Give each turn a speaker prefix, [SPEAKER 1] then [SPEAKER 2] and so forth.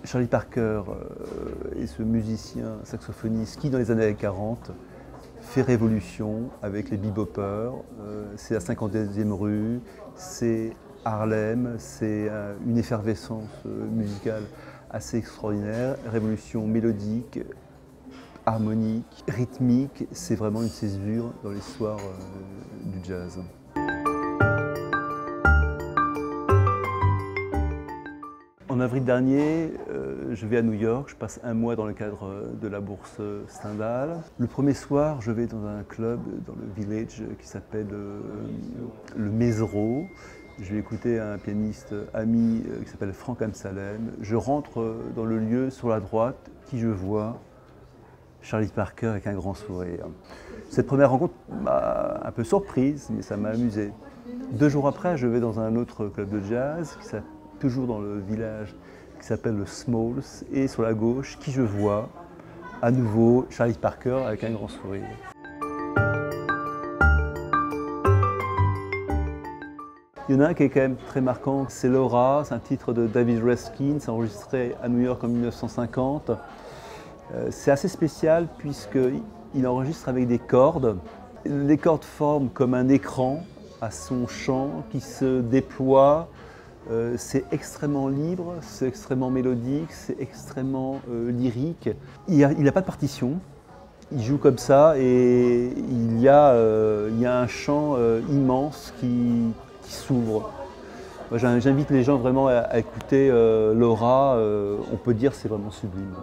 [SPEAKER 1] Charlie Parker est ce musicien saxophoniste qui, dans les années 40, fait révolution avec les beboppers. C'est la 52e rue, c'est Harlem, c'est une effervescence musicale assez extraordinaire, révolution mélodique, harmonique, rythmique, c'est vraiment une césure dans l'histoire du jazz. En avril dernier, je vais à New York, je passe un mois dans le cadre de la bourse Stendhal. Le premier soir, je vais dans un club dans le Village qui s'appelle le Mezzrow. Je vais écouter un pianiste ami qui s'appelle Frank Amsalen. Je rentre dans le lieu sur la droite, qui je vois? Charlie Parker avec un grand sourire. Cette première rencontre m'a un peu surprise, mais ça m'a amusé. 2 jours après, je vais dans un autre club de jazz qui s'appelle toujours dans le village, qui s'appelle le Smalls, et sur la gauche, qui je vois? À nouveau, Charlie Parker avec un grand sourire. Il y en a un qui est quand même très marquant, c'est Laura, c'est un titre de David Raskin, c'est enregistré à New York en 1950. C'est assez spécial puisqu'il enregistre avec des cordes. Les cordes forment comme un écran à son chant qui se déploie. C'est extrêmement libre, c'est extrêmement mélodique, c'est extrêmement lyrique. Il n'a pas de partition, il joue comme ça et il y a un chant immense qui s'ouvre. J'invite les gens vraiment à écouter Laura, on peut dire que c'est vraiment sublime.